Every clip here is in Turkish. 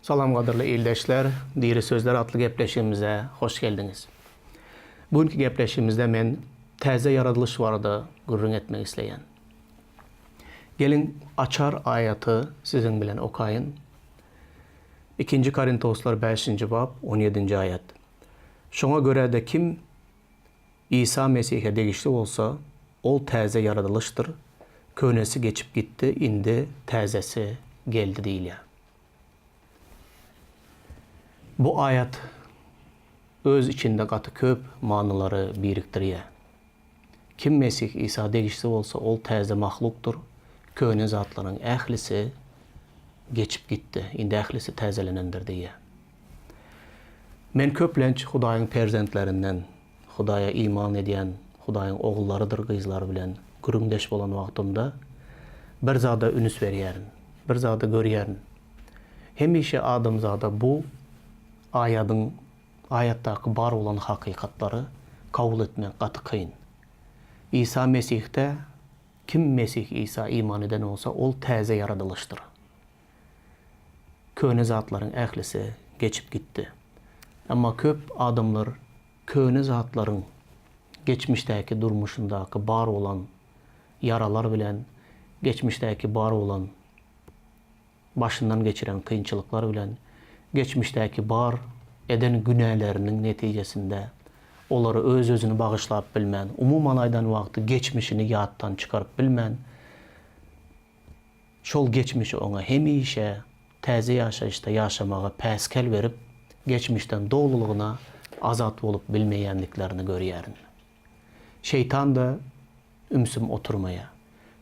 Salam qadırlı ildeşler, Diri Sözler adlı gepleşimize hoş geldiniz. Bugünkü gepleşimizde men təzə yaradılış vardı gurrun etmek isteyen. Gelin açar ayatı sizin bilen okuyun. 2. Korintoslar 5. bab 17. ayet. Şuna göre de kim İsa Mesih'e degişli olsa, ol təzə yaradılıştır. Könesi geçip gitti, indi təzəsi geldi değil ya. Bu ayet öz içinde katı köp manıları biriktiriyor. Kim Mesih İsa degişli olsa ol təzə mahluktur. Köhne zatların əhlisi geçip gitti. İndi əhlisi təzəlenendir diye. Men köplenç Hudayın perzentlerinden, Hudaya iman ediyen, Hudayın oğullarıdır kızlar bilen güründeş olan vaktimde bir zada ünüs veriyerin, bir zada görüyerin. Hemişe adım zada bu ayattaki bar olan hakikatları kabul etmek katı kıyın. İsa Mesih'te kim Mesih İsa iman eden olsa ol təzə yaradılıştır. Köhne zatların əhlisi geçip gitti. Ama köp adamlar köhne zatların geçmişteki durmuşundaki bar olan yaralar bilen, geçmişteki bar olan başından geçiren kıyınçılıklar bilen, geçmişteki bar eden günahlarının neticesinde onları öz-özünü bağışlayıp bilmen, umuman aydan vakti geçmişini yaddan çıkarıp bilmen, şol geçmişi ona hemişe təzə yaşayışta yaşamağa päskel verip, geçmişten doğruluğuna azat olup bilmeyenliklerini görüyerin. Şeytan da ümsüm oturmaya.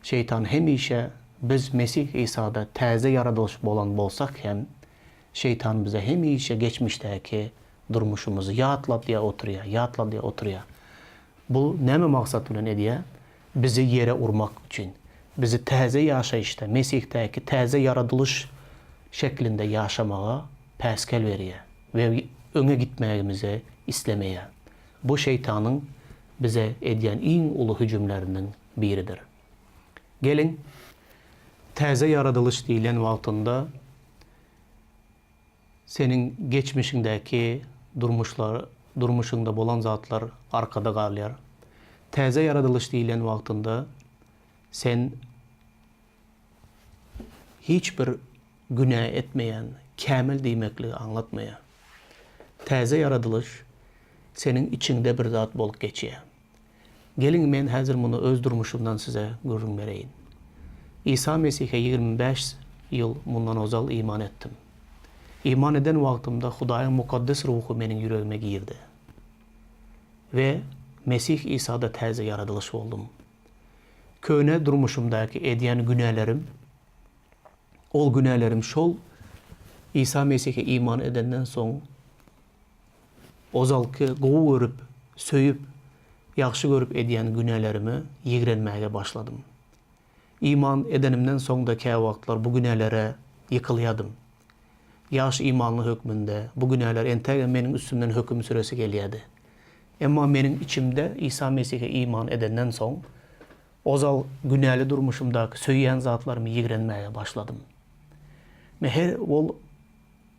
Şeytan hemişe biz Mesih İsa'da təzə yaradılış olan bolsak hem, şeytan bize hemişe geçmişteki durmuşumuzu yatla diye oturuyor. Bu ne mi maksat bilen ediyor? Bizi yere urmak için. Bizi təzə yaşayışta, Mesih'teki təzə yaradılış şeklinde yaşamağa päskel veriyor. Ve öne gitmeyimizi istemeye. Bu şeytanın bize ediyen en ulu hücumlarının biridir. Gelin, təzə yaradılış deyilen vaktinde senin geçmişindeki durmuşunda bolan zatlar arkada kalıyor. Təzə yaradılış deyilen vaktinde sen hiçbir günah etmeyen, kamil demekliği anlatmaya. Təzə yaradılış senin içinde bir zat bolup geçiyor. Gelin men hazır bunu öz durmuşumdan size görün vereyim. İsa Mesih'e 25 yıl bundan ozal iman ettim. İman eden vaktimde Hudayın mukaddes ruhu benim yüreğime girdi. Ve Mesih İsa'da təzə yaradılış oldum. Köhne durmuşumdaki ediyen günahlarım, ol günahlarım şol, İsa Mesih'e iman edenden son ozalkı qoğu görüp, söyüp, yaxşı görüp ediyen günahlarımı yigrenmeye başladım. İman edenimden sondaki vaxtlar bu günahlara yıkılyadım. Yaş imanlı hükmünde bu günahlar entegre benim üstümden hüküm süresi geliyordu. Ama benim içimde İsa Mesih'e iman edenden son ozal günahlı durmuşumdaki söyleyen zatlarımı yigrenmeye başladım. Her ol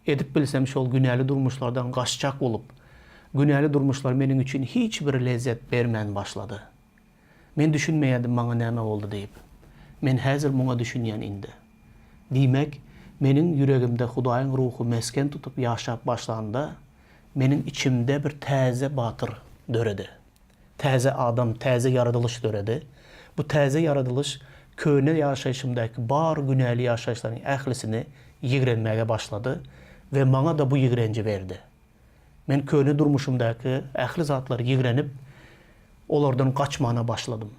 edip bilsem şol günahlı durmuşlardan kaçacak olup, günahlı durmuşlar benim için hiçbir lezzet vermeyen başladı. Men düşünmeyedim bana neme oldu deyip. Men hazır buna düşünyen indi. Demek, menin yüreğimde Hudayın ruhu mesken tutup yaşap başlandı, menin içimde bir təzə batır döredi. Təzə adam, təzə yaradılış döredi. Bu təzə yaradılış köhne yaşayışımdaki bar günahlı yaşayışların əxlisini yigrenmeye başladı ve bana da bu yigrenci verdi. Men köhne durmuşumdaki əxli zatları yigrenip onlardan kaçmana başladım.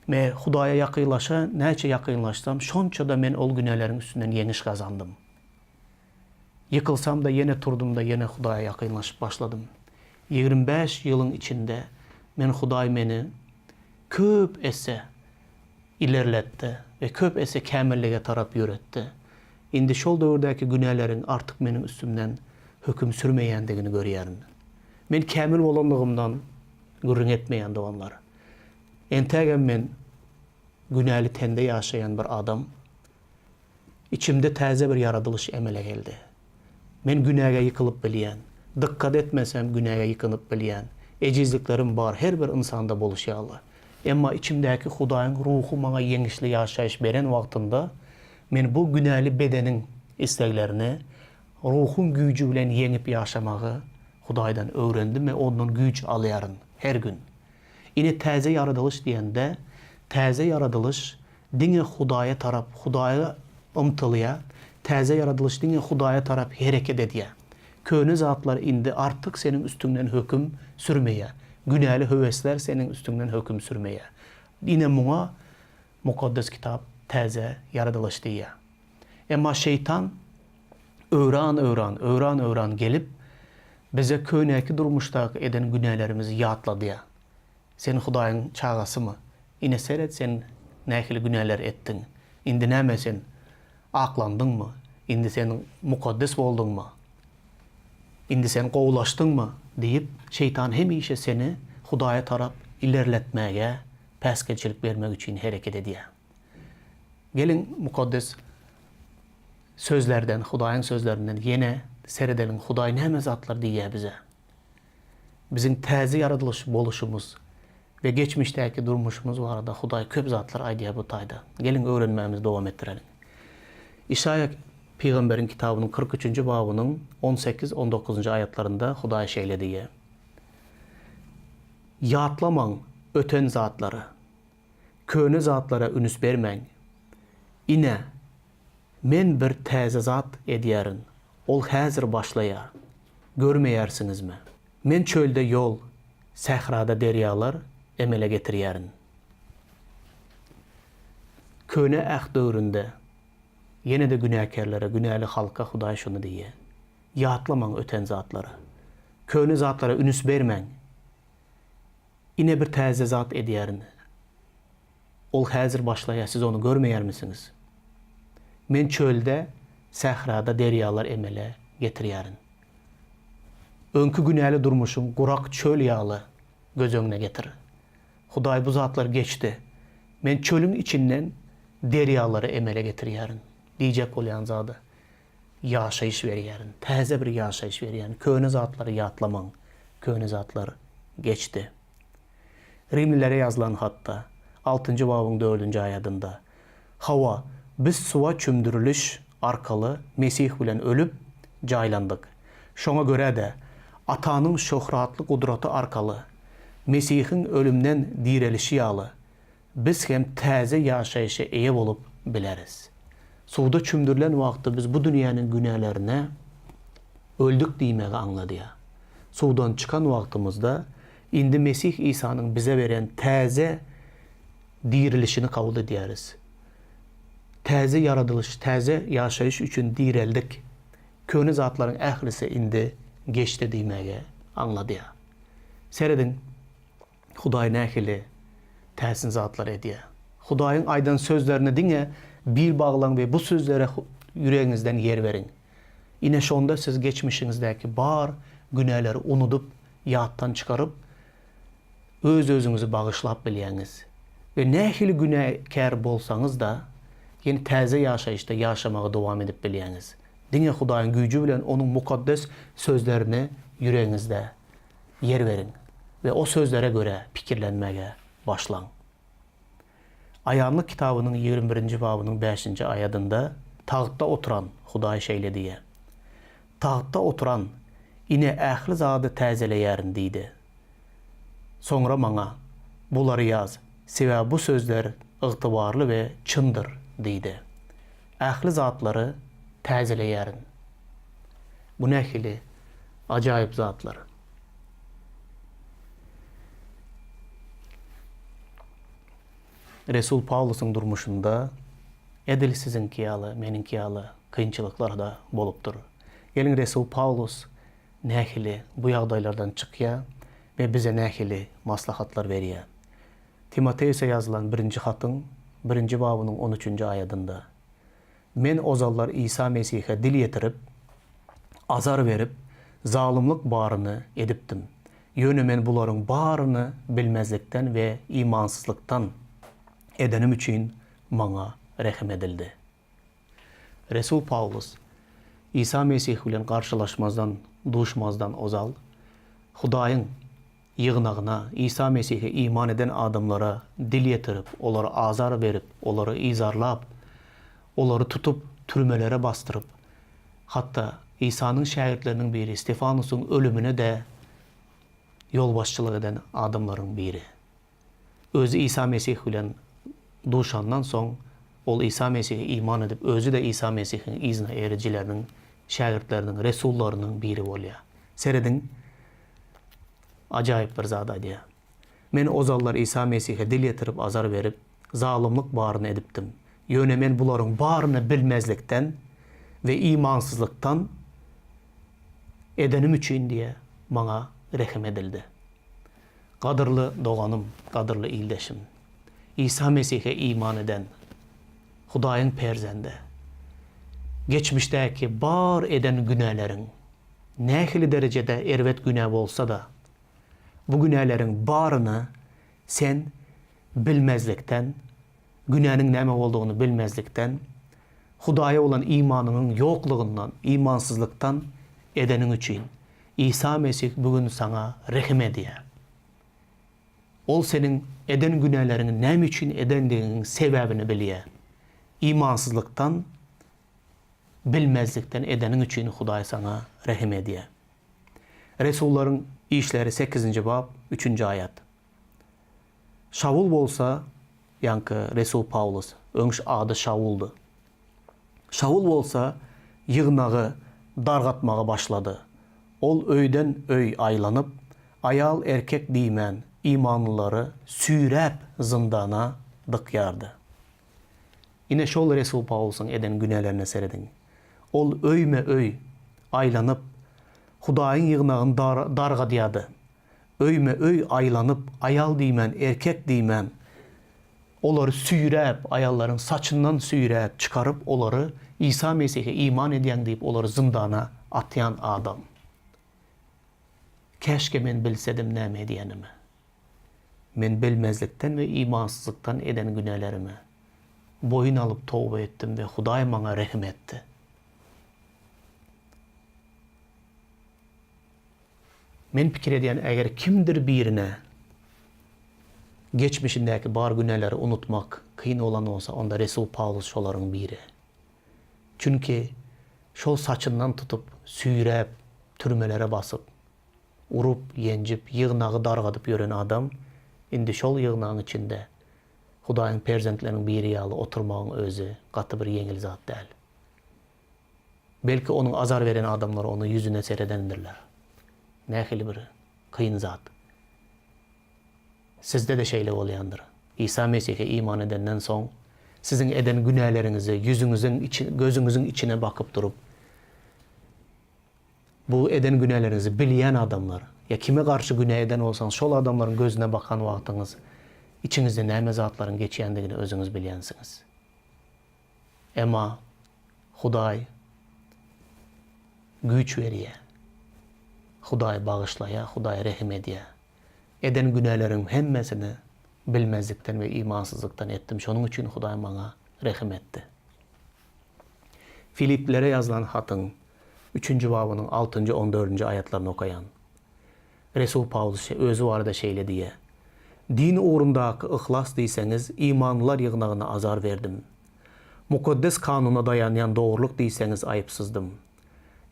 Ve Hudaya yakınlaşa, neyçe yakınlaşsam, şonça da men ol günahların üstünden yeniş kazandım. Yıkılsam da yine turdum da yine Hudaya yakınlaşıp başladım. 25 yılın içinde men Huday beni köp ese ilerletti ve köp ese kamilliğe taraf yöretti. İndi şol dövrdeki günahların artık benim üstümden hüküm sürmeyendiğini görüyorum. Men kamil olanlığımdan gürün etmeyen de onlar. Entegem men günahlı tende yaşayan bir adam, içimde təzə bir yaradılış emele geldi. Men günäge yıkılıp bilýän, dikkat etmesem günäge yıkınıp bilýän, ejizliklerim bar, her bir insanda boluşýarlar. Emma içimdäki Hudaýyň ruhu maňa ýeňişli ýaşaýyş beren wagtynda men bu günäli bedenin isteklerini ruhun güýji bilen ýeňip ýaşamagy Hudaýdan öwrendim ve ondan güýç alýaryn her gün. Ine täze yaradılış diýende, täze yaradılış diňe Hudaýa tarap, Hudaýa ymtylýa, täze yaradılış diňe Hudaýa tarap hereket edýär. Köne zatlar indi artık senin üstünden höküm sürmeye. Günäli höwesler senin üstünden höküm sürmeye. Ine muňa mukaddes kitap täze yaradılış diýär. Emma şeytan öwran gelip bize könäki durmuşdaky eden günälerimizi ýatladýar. Sen Hudaýyň çağasymy? Ine seret sen nähili günäler ettin. Indi näme sen aklandyňmy? Indi sen mukaddes boldyňmy? Indi sen gowlaşdyňmy? Diýip şeytan hemişe seni Hudaýa tarap ilerletmäge, päskeçilik bermek üçin hereket edýär. Gelin mukaddes sözlerden, Hudaýyň sözlerinden ýene seredelim Hudaý näme zatlar diýär bize. Bizim täze yaradılış boluşumuz ve geçmişdäki durmuşumuz barada Hudaý köp zatlar aýdýar bu taýda. Gelin öwrenmämizi dowam etdirelim. İşaya Peygamberin kitabının 43. babynyň 18-19 ayatlarında Hudaý şeýle diýär. Ýatlamaň öten zatlary, köne zatlara ünüs bermäň. Ine men bir täze zat edýärin. Ol häzir başlaýar. Görmeýärsiňizmi? Men çölde yol, sährada deryalar emele getirýärin. Köne ähd döwründe ýene de günäkärlere, günäli halka Hudaý şunu diýär. Ýatlamaň öten zatlara. Köne zatlara ünüs bermäň. Ine bir täze zat edýärin. Ol häzir başlaýar, siz onu görmeýärmisiňiz? Men çölde, sährada deryalar emele getirýärin. Önkü günäli durmuşum gurak çöl ýaly göz öňüne getir. Hudaý bu zatlar geçti. Men çölün içinden deryalary emele getirýärin. Diýjek bolýan zady. Ýaşaýyş berýärin. Täze bir ýaşaýyş berýärin. Köne zatlary ýatlamaň. Köne zatlar geçti. Rimlilere yazılan hatta 6. babyň 4. aýatynda Hawa biz suwa çümdürülüş arkaly Mesih bilen ölüp jaýlandyk. Şoňa göre de atanyň şöhratly gudraty arkaly Mesihiň ölümden direlişi ýaly biz hem täze ýaşaýyşa eýe bolup bileriz. Suwda çümdürülen wagtda biz bu dünýäniň günälerine öldük diýmegi aňladýar. Suwdan çıkan wagtymyzda indi Mesih İsa'nın bize veren täze dirilişini kabul ederiz. Täze yaradılış, täze ýaşaýyş üçün direldik. Köne zatlaryň ählisi indi geçdi diýmege aňladýar. Seredin Hudaý nähili täsin zatlar edýär. Hudaýyň aýdan sözlerini diňe bir baglaň ve bu sözlere yüreğinizden yer verin. Ine şonda siz geçmişinizdäki bar günäleri unutup, ýatdan çıkarıp öz-özüňizi bagyşlap bilýäňiz. Ve nähili günäkär bolsaňyz da ýene täze ýaşaýyşda ýaşamagy dowam edip bilýäňiz. Diňe Hudaýyň güýjü bilen onuň mukaddes sözlerini yüreğinizde yer verin ve o sözlere göre pikirlenmege başlaň. Aýanlyk kitabynyň 21. babynyň 5. aýatynda tagtda oturan Hudaý şeýle diýär. Tagtda oturan ine ähli zady täzeleýärin diýdi. Soňra maňa bulary ýaz. Sebäbi bu sözler ygtybarly we çyndyr diýdi. Ähli zatlary täzeleýärin. Bu nähili ajaýyp zatlar. Resul Pawlusyň durmuşunda edil sizinki ýaly, meninki ýaly kynçylyklar da bolupdyr. Gelin Resul Pawlus nähili bu ýagdaýlardan çykýar ve bize nähili maslahatlar berýär. Timoteýe yazılan 1. hatyň 1. babynyň 13. aýatynda men ozallar İsa Mesih'e dil yetirip, azar verip, zalımlık barını edipdim. Ýöne men bularyň barını bilmezlikten ve imansızlıktan edenim üçin maňa rehm edildi. Resul Pawlus İsa Mesih bilen karşılaşmazdan, duşmazdan ozal, Hudaýyň ýygnagyna, İsa Mesih'e iman eden adamlara dil yetirip, onlara azar verip, onları izarlap, onları tutup, türmelere bastırıp, hatta İsa'nın şagirdlerinin biri Stefanus'un ölümüne de yol başçılık eden adamların biri. Özü İsa Mesih bilen duşandan soň ol İsa Mesih'e iman edip, özü de İsa Mesih'in izne ericilerinin, şagirdlerinin, resullarının biri bolýar. Seredin, acayip bir zada diye. Men o zallar İsa Mesih'e dil yetirip azar verip, zalımlık barını edipdim. Yöne men buların barını bilmezlikten ve imansızlıktan edenim üçün diye bana rehim edildi. Kadırlı doğanım, kadırlı ildeşim. İsa Mesih'e iman eden, Hudaýyň perzende, geçmişdeki bar eden günahların, nähili derecede ervet günah bolsa da, bu günahların barını sen bilmezlikten, günahın näme olduğunu bilmezlikten, Hudaýa olan imanının yokluğundan, imansızlıktan edenin üçün İsa Mesih bugün sana rehim edýär. Ol senin eden günahlarını näme üçün edendiğinin sebebini bilýär. İmansızlıktan, bilmezlikten edenin üçün Hudaý sana rehim edýär. Resulların işleri 8. bab 3. ayat. Şaul bolsa, yankı Resul Paulus, öňüş adı Şauldu. Şaul bolsa, ýygnagy dargatmaga başlady. Ol öýden öý aýlanyp, ayal erkek diýmän imanlıları süýräp zindana dykýardy. Ine şol Resul Paulus'un eden günahlarına seredin. Ol öýme öý aýlanyp, Hudaýyň ýygnagyny dargadýady. Öýme öý aýlanyp, ayal diýmän, erkek diýmän, olary süýräp, ayalların saçından süýräp çıkarıp, olary İsa Mesih'e iman edýän diýip, olary zindana atýan adam. Keşke men bilsedim näme edýänimi. Men bilmezlikten ve imansızlıktan eden günahlarymı boyun alıp tövbe ettim ve Hudaý maňa rehim etdi. Men pikir edýän, eger kimdir birine geçmişindeki bar günahları unutmak kıyın olan olsa, onda Resul Paulus şolaryň biri. Çünkü şol saçından tutup, süýräp, türmelere basıp, urup, yenjip, ýygnagy dargadyp ýören adam, indi şol ýygnagyň içinde Hudaýyň perzentleriniň biri ýaly oturmagyň özü gaty bir ýeňil zat däl. Belki onun azar veren adamlar onu yüzüne seredendirler. Nähili bir kıyın zat. Sizde de şeyle bolýandyr. İsa Mesih'e iman edenden soň sizin eden günahlarınızı gözünüzün içine bakıp durup, bu eden günahlarınızı bilýän adamlar, ya kime karşı günah eden olsanız, şol adamların gözüne bakan wagtyňyz içinizde näme zatlaryň geçýändigini özüňiz bilýänsiňiz. Emma Hudaý güç berýär. Hudaý bağışlaýar, Hudaý rehim edýär. Eden günahlarym hemmesini bilmezlikten ve imansızlıktan ettim. Şonun için Hudaý maňa rehim etdi. Filiplere yazılan hatın 3. babynyň 6. 14. ayatlaryny okayan Resul Paulus özü barada şeýle diýe. Din uğrundaky ihlas diýseňiz, imanlılar ýygnagyna azar verdim. Mukaddes kanuna dayanýan dogurluk diýseňiz, aýypsızdım.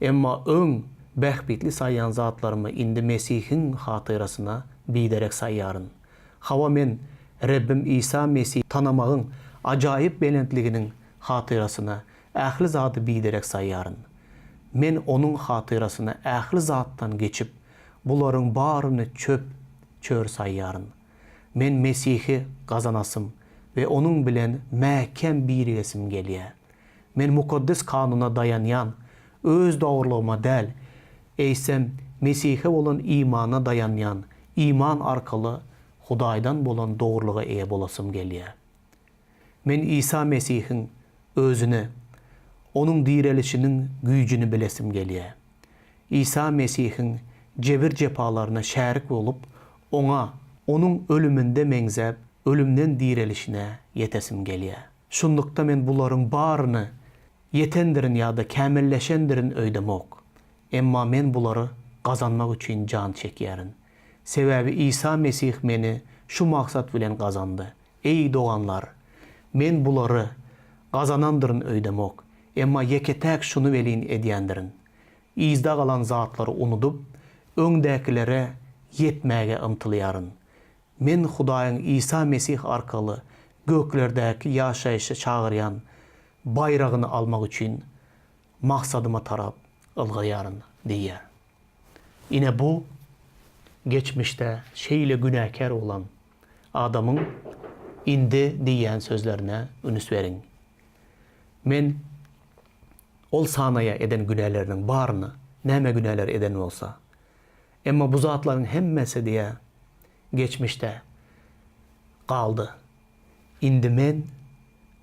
Emma öň bähbitli saýýan zatlarymy indi Mesihiň hatyrasyna biderek saýýaryn. Hawa men Rabbim İsa Mesih tanamagyň ajaýyp belentliginiň hatyrasyna ähli zaty biderek saýýaryn. Men onuň hatyrasyna ähli zatdan geçip bularyň baryny çör saýýaryn. Men Mesih'i gazanasym ve onuň bilen mäkem birleşim gelýär. Men mukaddes kanuna dayanýan öz dogurlygıma däl, eýsem Mesih'e bolan imana dayanýan iman arkaly Hudaýdan bolan dogurlyga eýe bolasym gelýär. Men İsa Mesih'iň özüni, onuň direlişiniň güýjüni bilesim gelýär. İsa Mesih'iň jebir jepalaryna şärik bolup, onuň ölümünde meňzep, ölümden direlişine yetesim gelýär. Şundukda men bularyň baryny yetendirin ya da kämilleşendirin öýdemok. Emma men bulary gazanmak üçin can çekýärin. Sebäbi İsa Mesih meni şu maksat bilen gazandy. Ey doganlar, men bulary gazanandyryn öýdemok. Emma yeketäk şunu welin edýändirin. İzda galan zatlary unudup, öňdäkilere yetmäge ymtylýaryn. Men Hudaýyň İsa Mesih arkaly göklerdäki ýaşaýyşy çagyrýan bayragyny almak üçin maksadyma tarap ılgyrýaryn diýär. Ine bu geçmişte şeýle günäkär olan adamın indi diýen sözlerine ünüs berin. Men ol sanaya eden günäleriniň baryny, näme günäler eden bolsa, emma bu zatlaryň hemmesi diye geçmişte kaldı. Indi men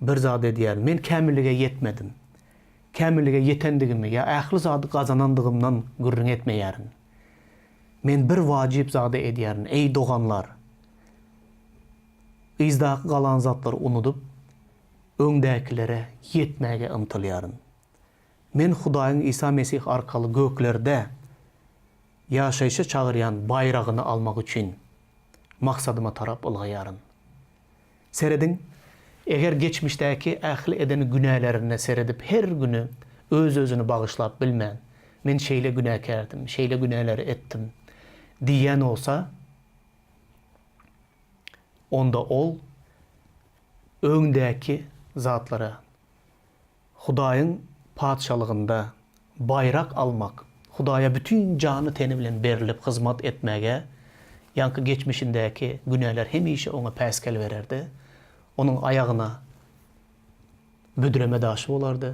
bir zat edýär, men kämillige yetmedim. Kämillige yetendigimi ya ähli zady gazanandygymdan gürrüň etmeýärin. Men bir wajib zady edýärin. Ey doganlar, izdaky galan zatlary unudup, öňdäkilere yetmäge ymtylýaryn. Men Hudaýyň İsa Mesih arkaly göklerde ýaşaýşy çagyrýan bayragyny almak üçin maksadyma tarap ılgyrýaryn. Seredin, eger geçmişdäki ähli eden günälerine seredip her günü öz-özüni bagyşlap bilmän, men şeýle günäkärdim, şeýle günäleri etdim diýen olsa, onda ol öňdäki zatlara Hudaýyň padşalygynda bayrak almak, Hudaýa bütün canı teni bilen berilip hyzmat etmäge, ýanky geçmişindäki günäler hemişe ona päskel bererdi. Onun ayagyna büdreme daşy bolardy.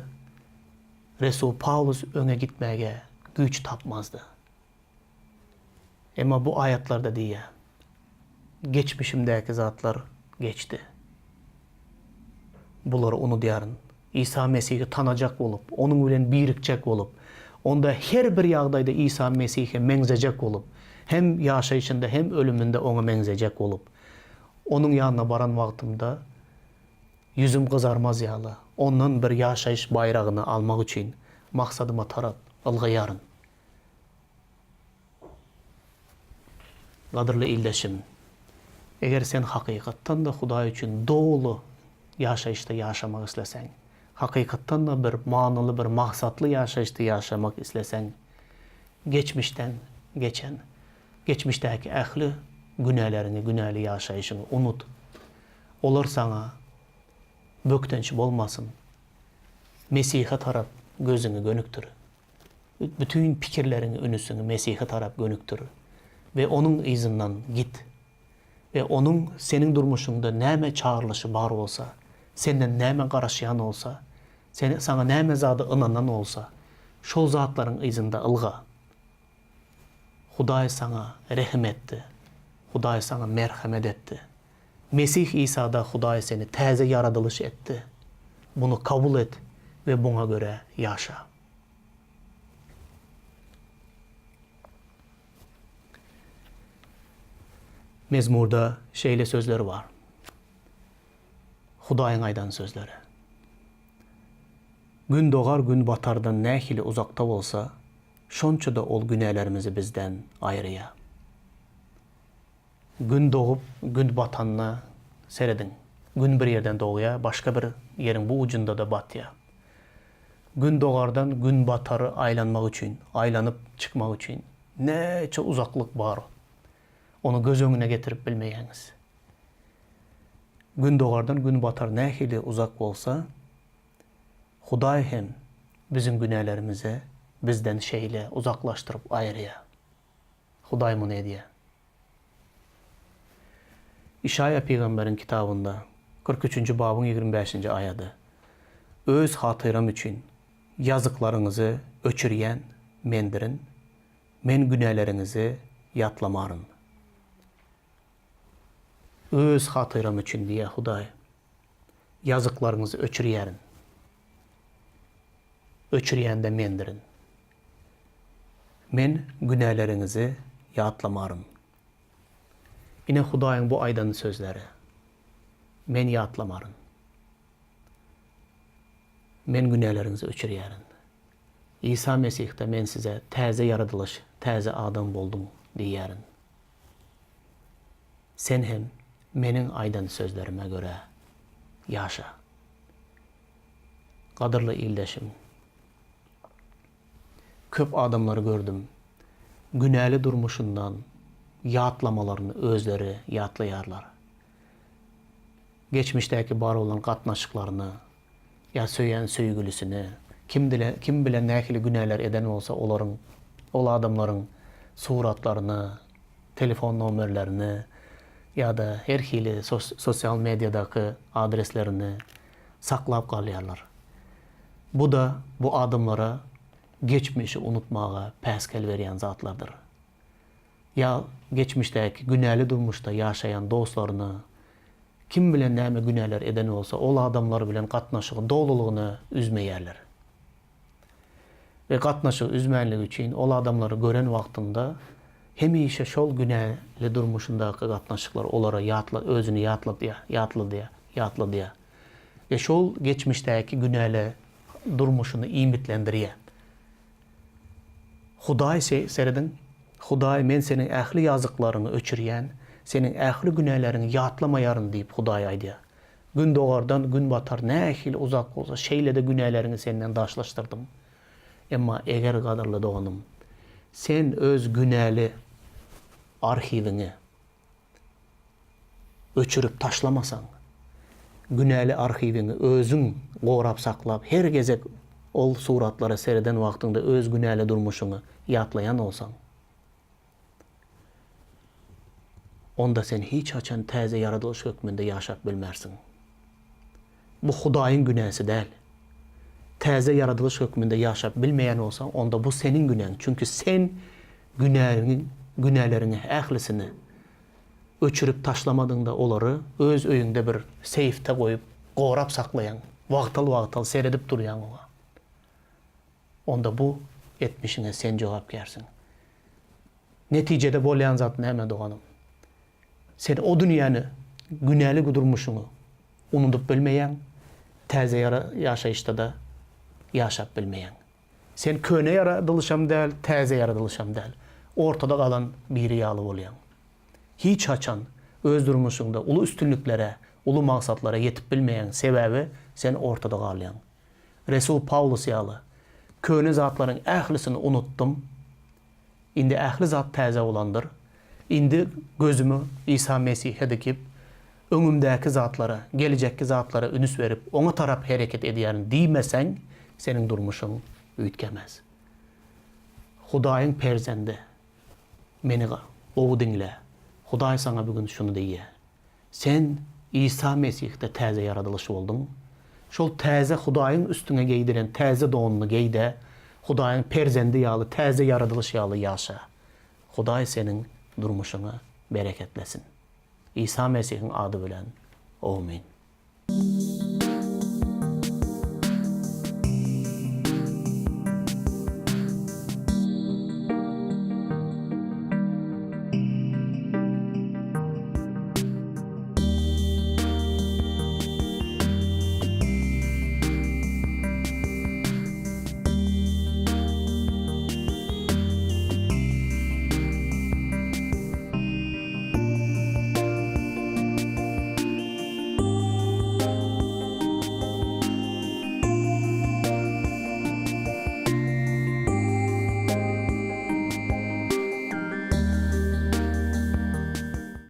Resul Paulus öňe gitmäge güç tapmazdy. Emma bu ayatlarda diýär, geçmişimdäki zatlar geçti. Bulary unudýaryn. İsa Mesih'i tanajak bolup, onun bilen birikjek bolup, onda her bir ýagdaýda İsa Mesih'e meňzejek bolup, hem ýaşaýşynda hem ölümünde ona meňzejek bolup, onun ýanyna baran wagtymda yüzüm kızarmaz ýaly. Ondan bir ýaşaýyş bayragyny almak üçin maksadyma tarap ılgyrýaryn. Gadyrly ildeşim, eger sen hakykatdan da Hudaý üçin dogly ýaşaýyşda ýaşamak isleseň, hakykatdan da bir manyly, bir maksatly ýaşaýyşda ýaşamak isleseň, geçmişden geçen, geçmişdäki ähli günälerini, günäli ýaşaýyşyny unut. Olar sana böktenç bolmasın. Mesih'e tarap gözünü gönüktür. Bütün pikirlerini, ünüsünü Mesih'e tarap gönüktür. Ve onun izinden git. Ve onun senin durmuşunda näme çağrılışı bar olsa, senden näme garaşýan olsa, sana näme zady ınanan olsa, şol zatların izinde ılga. Hudaý sana rehm etdi. Hudaý sana merhamet etdi. Mesih İsa'da Hudaý seni täze yaradılış etdi. Bunu kabul et ve buna göre yaşa. Mezmurda şeýle sözleri var. Hudaýyň aýdan sözleri. Gün doğar gün batardan nähili uzakta bolsa, şonça da ol günälerimizi bizden aýrýa. Gün doğup gün batanna seredin. Gün bir yerden doğuya, başka bir yerin bu ucunda da batya. Gün doğardan gün batarı aylanmak için, aylanıp çıkmak için neçe uzaklık var. Onu göz önüne getirip bilmeyeniz. Gün doğardan gün batar nähili uzak olsa, Hudaý hem bizim günälerimize bizden şeýle uzaklaştırıp aýrýa. Hudaý muny edýär. İşaya Peygamberin kitabında 43. babın 25. ayadı. Öz hatyram üçün yazıklarınızı öçürýän mendirin, men günälerinizi yatlamarın. Öz hatyram üçün diye Hudaý yazıklarınızı öçürýärin. Öçürýän de mendirin. Men günälerinizi yatlamarım. Yine Hudaýyň bu aýdan sözleri. Men ýatlamaryn. men günahlarınızı öçürýärin. İsa Mesih'te men size täze yaradılış, täze adam boldum diýärin. Sen hem menin aydan sözlerime göre yaşa. Kadırlı ildeşim, köp adamları gördüm. Günahlı durmuşundan yatlamalarını özleri yatlayarlar. Geçmişteki bar olan katnaşıklarını, ya söyleyen söygülüsünü, kim bile nähili günahlar eden olsa ol adamların suratlarını, telefon numarlarını ya da her hili sosyal medyadaki adreslerini saklap kalıyarlar. Bu da bu adamlara geçmişi unutmağa peskel veren zatlardır. Ya geçmişteki günahlı durmuşta yaşayan dostlarını, kim bilen näme günahlar eden olsa ol adamlar bilen katnaşığı doluluğunu üzmeyerler. Ve katnaşığı üzmenlik için ol adamları gören vaktinde hemişe şol günahlı durmuşundaki katnaşıklar olara özünü yatlı diye. Ve şol geçmişteki günahlı durmuşunu imitlendiriye. Hudaý seredin, Hudaý men senin ähli yazıklarını öçürýän, senin ähli günahlarını yatlamayarın diýip Hudaý aýdýar. Gün doğardan gün batar nähili uzak bolsa şeýle de günahlarını senden daşlaştırdım. Emma eger gadyrly doganım, sen öz günahly arhivini öçürüp taşlamasan, günahly arhivini özüň gorap saklap, her gezek ol suratlara sereden vaktinde öz günahly durmuşunu yatlayan olsan, onda sen hiç açan täze yaradılış hökmünde yaşap bilmersin. Bu Hudaýyň günäsi däl. Täze yaradılış hökmünde yaşap bilmeyen olsan, onda bu senin günahın. Çünkü sen günahlarını, ählisini öçürüp taşlamadığında olary öz öýüňde bir seyfte koyup gorap saklayan, wagtal seredip durýan ola. Onda bu etmişine sen jogapkärsiň. Netijede bolýan zat näme doganım? Sen o dünýäni günahly durmuşuňy unutup bilmeýän, täze ýaşaýyşda da yaşap bilmeýän. Sen köne yaradılışam däl, täze yaradılışam däl. Ortada kalan bir ýaly bolýan. Hiç açan öz durmuşunda ulu üstünlüklere, ulu maksatlara yetip bilmeýän sebäbi sen ortada galýan. Resul Paulus ýaly köne zatlaryň ählisini unuttum. Indi ähli zat täze olandyr. Indi gözümü İsa Mesih'e dikip öňümdäki zatlara, gelecekki zatlara ünüs verip ona tarap hereket edýärin diýmeseň senin durmuşun üýtkemez. Hudaýyň perzendi. Meni owu dinle. Hudaý sana bugün şunu diýär. Sen İsa Mesih'te täze yaradılışy boldun. Şol täze Hudaýyň üstüne geydiren täze donuny geyde. Hudaýyň perzendi ýaly täze yaradılış ýaly ýaşa. Hudaý senin durmuşuna bereketlesin. İsa Mesih'in adı bilen. Amin.